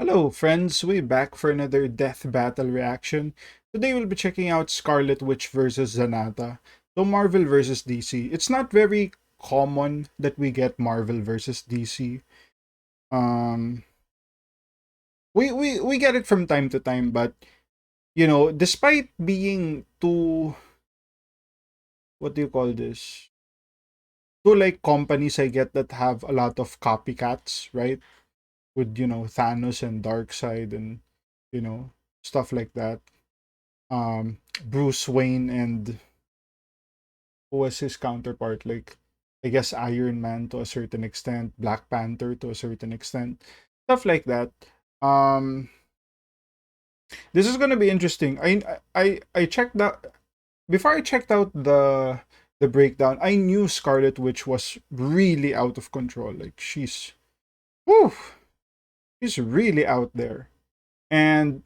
Hello friends, we back for another death battle reaction. Today we'll be checking out Scarlet Witch versus Zatanna. So Marvel versus DC. It's not very common that we get Marvel versus DC. Um we get it from time to time, but despite being two, what do you call this? Two like companies I get that have a lot of copycats, right? With Thanos and Darkseid and you know stuff like that. Bruce Wayne and who was his counterpart? Like, I guess Iron Man to a certain extent, Black Panther to a certain extent, stuff like that. Um, this is gonna be interesting. I checked that before I checked out the breakdown. I knew Scarlet Witch was really out of control. Like whew, she's really out there, and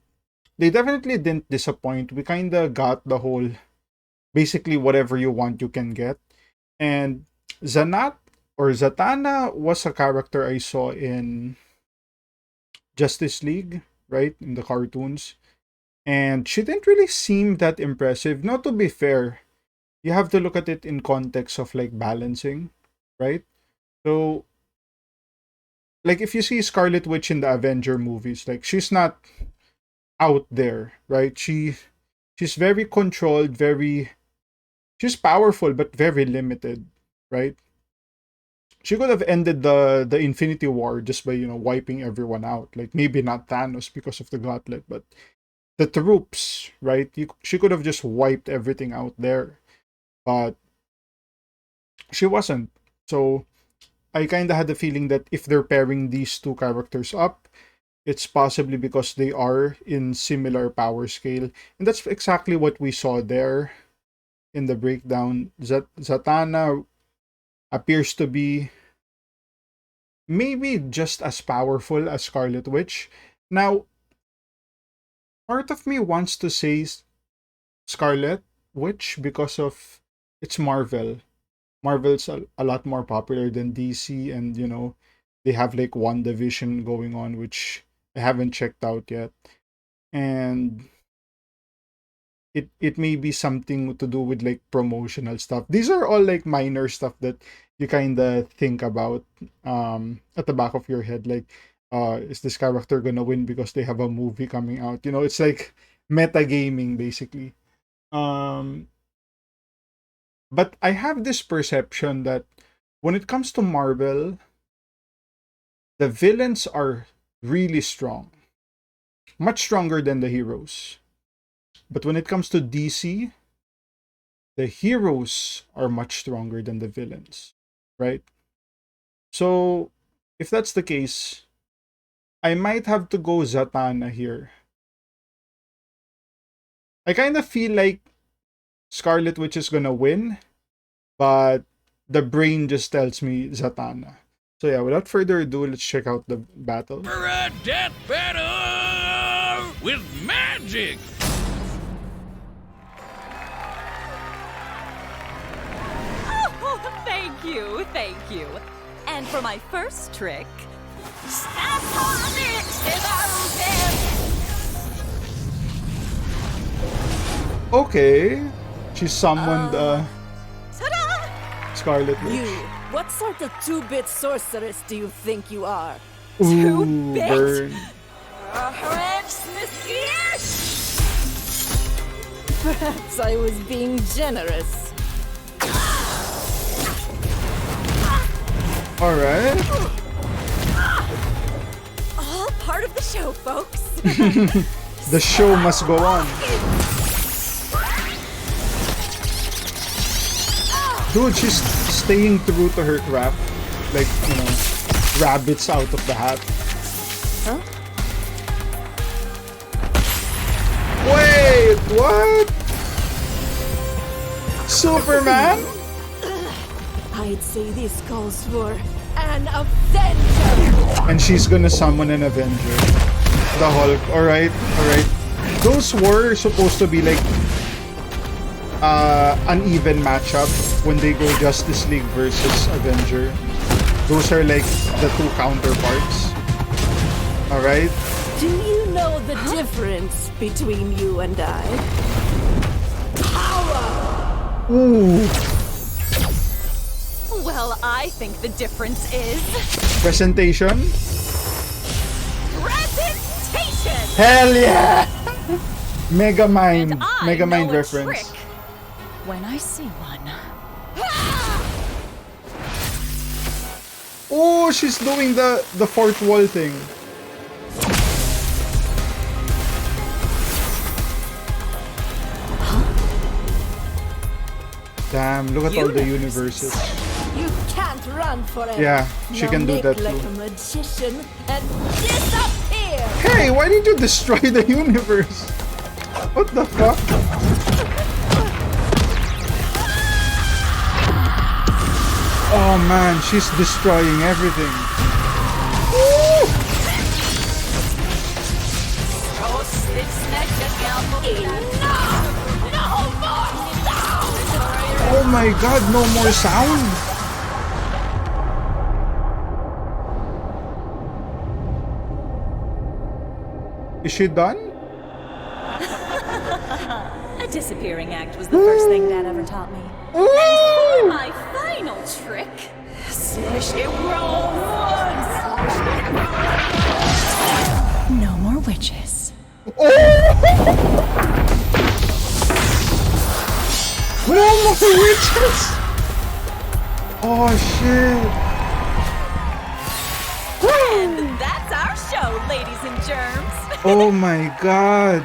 they definitely didn't disappoint. We kind of got the whole basically whatever you want you can get. And Zanat or Zatanna was a character I saw in Justice League, right? In the cartoons. And she didn't really seem that impressive. Not to be fair, you have to look at it in context of like balancing, right? So, like if you see Scarlet Witch in the Avenger movies, like she's not out there, right? She's very controlled, very she's powerful but very limited, right? She could have ended the Infinity War just by wiping everyone out. Like maybe not Thanos because of the gauntlet, but the troops, right? She could have just wiped everything out there, but she wasn't. So I kind of had the feeling that if they're pairing these two characters up, it's possibly because they are in similar power scale, and that's exactly what we saw there in the breakdown. Zatanna appears to be maybe just as powerful as Scarlet Witch. Now, part of me wants to say Scarlet Witch because of it's Marvel. Marvel's a lot more popular than DC, and they have like one division going on, which I haven't checked out yet. And it may be something to do with like promotional stuff. These are all like minor stuff that you kind of think about at the back of your head, like is this character gonna win because they have a movie coming out? It's like metagaming basically. um but I have this perception that when it comes to Marvel, the villains are really strong, much stronger than the heroes. But when it comes to DC, the heroes are much stronger than the villains, right? So if that's the case, I might have to go Zatanna here. I kind of feel like Scarlet Witch is gonna win, but the brain just tells me Zatanna. So yeah, without further ado, let's check out the battle. For a death battle with magic! Oh, thank you. And for my first trick, Okay, she summoned ta-da! Scarlet Witch. You, what sort of two-bit sorceress do you think you are? Ooh, Two-bit? burn. Perhaps I was being generous. Alright. All part of the show, folks. The show must go on. Dude, she's staying true to her craft. Like, rabbits out of the hat. Huh? Wait, what? Superman? I'd say this calls for an Avenger! And she's gonna summon an Avenger. The Hulk. Alright. Those were supposed to be like uneven matchup when they go Justice League versus Avenger. Those are like the two counterparts. Alright. Do you know the difference between you and I? Power! Ooh. Well, I think the difference is Presentation? presentation. Hell yeah! Mega Mind. And I Mega Mind know a reference. trick when I see one. Oh, she's doing the fourth wall thing. Damn, look at all the universes. You can't run forever. Yeah, she Now can do make that like too. a magician and disappear. Hey, why did you destroy the universe? What the fuck? Oh man, she's destroying everything. Woo! Oh my god, no more sound? Is she done? A disappearing act was the first thing Dad ever taught me. Ooh! For my final trick, no more witches. No more witches! Oh shit! And that's our show, ladies and germs. Oh my god!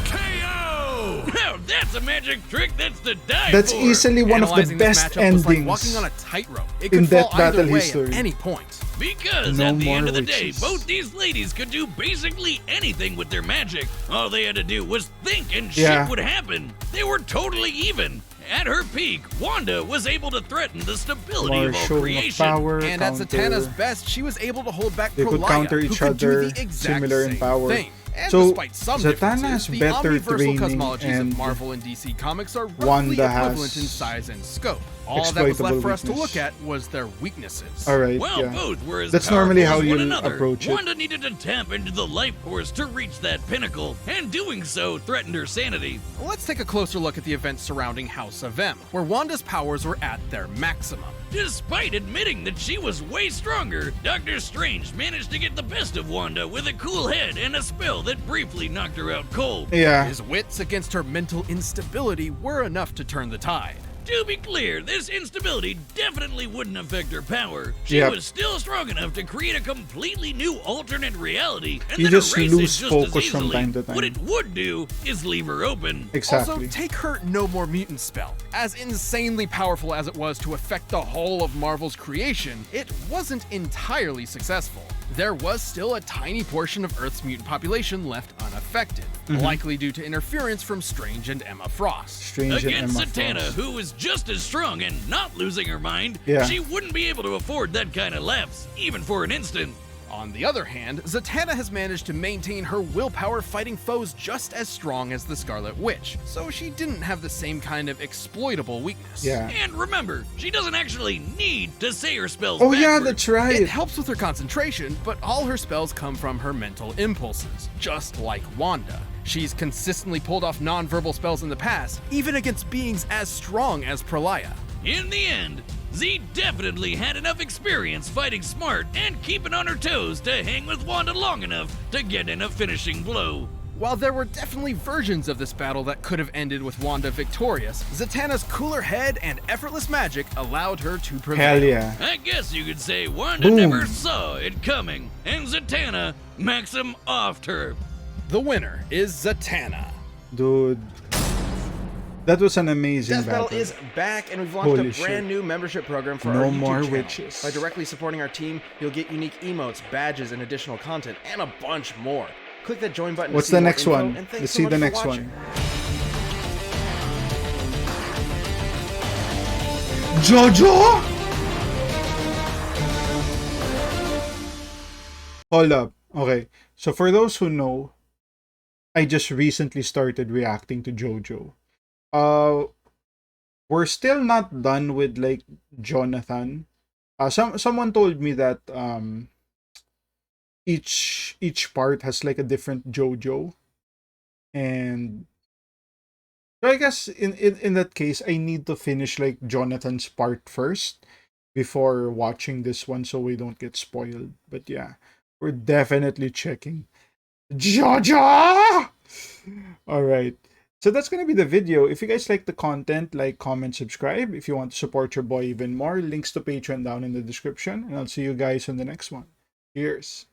KO! Now that's a magic trick that's to die That's for. easily one of the Analyzing this best matchup was like endings walking on a tightrope. It in could that fall either battle way history. at any point. Because No at the end more of the day, witches. both these ladies could do basically anything with their magic. All they had to do was think and Yeah. shit would happen. They were totally even. At her peak, Wanda was able to threaten the stability More of all showing of creation. power, And at counter. Zatanna's best, she was able to hold back They could Prolaya, counter who each could do other, the exact similar in same power. thing. And So, despite some Zatanna has differences, the better omniversal training cosmologies and of Marvel and DC Comics are roughly Wanda equivalent has in size and scope. All that was exploitable left for us to weakness. look at was their weaknesses. Alright, While yeah. both were as That's powerful normally how as one you'll another, approach it. Wanda needed to tap into the life force to reach that pinnacle, and doing so threatened her sanity. Let's take a closer look at the events surrounding House of M, where Wanda's powers were at their maximum. Despite admitting that she was way stronger, Doctor Strange managed to get the best of Wanda with a cool head and a spell that briefly knocked her out cold. Yeah. His wits against her mental instability were enough to turn the tide. To be clear, this instability definitely wouldn't affect her power. She Yep. was still strong enough to create a completely new alternate reality and You then just erase lose it just focus as from easily. time to time. What it would do is leave her open. Exactly. Also, take her No More Mutant spell. As insanely powerful as it was to affect the whole of Marvel's creation, it wasn't entirely successful. There was still a tiny portion of Earth's mutant population left unaffected, Mm-hmm. likely due to interference from Strange and Emma Frost. Strange and Against Emma Zatanna, Frost. who is just as strong and not losing her mind, Yeah. she wouldn't be able to afford that kind of lapse, even for an instant. On the other hand, Zatanna has managed to maintain her willpower fighting foes just as strong as the Scarlet Witch, so she didn't have the same kind of exploitable weakness. Yeah. And remember, she doesn't actually need to say her spells Oh yeah, backwards. that's right. It helps with her concentration, but all her spells come from her mental impulses, just like Wanda. She's consistently pulled off non-verbal spells in the past, even against beings as strong as Prolaya. In the end, Z definitely had enough experience fighting smart and keeping on her toes to hang with Wanda long enough to get in a finishing blow. While there were definitely versions of this battle that could have ended with Wanda victorious, Zatanna's cooler head and effortless magic allowed her to prevail. Hell yeah. I guess you could say Wanda Boom. never saw it coming, and Zatanna Maxim offed her. The winner is Zatanna. Dude. That was an amazing Death Battle battle. is back, and we've launched Holy a shit. brand new membership program for No our YouTube more channel. witches. By directly supporting our team, you'll get unique emotes, badges, and additional content, and a bunch more. Click that join button. What's to see the more next info, one? and thanks Let's so see much the for next watching. one. Jojo? Hold up. Okay. So for those who know, I just recently started reacting to JoJo. We're still not done with like Jonathan. Someone told me that each each part has like a different JoJo. And so I guess in that case, I need to finish like Jonathan's part first before watching this one so we don't get spoiled. But yeah, we're definitely checking. Jojo! Alright. So that's gonna be the video. If you guys like the content, like, comment, subscribe. If you want to support your boy even more, links to Patreon down in the description. And I'll see you guys on the next one. Cheers.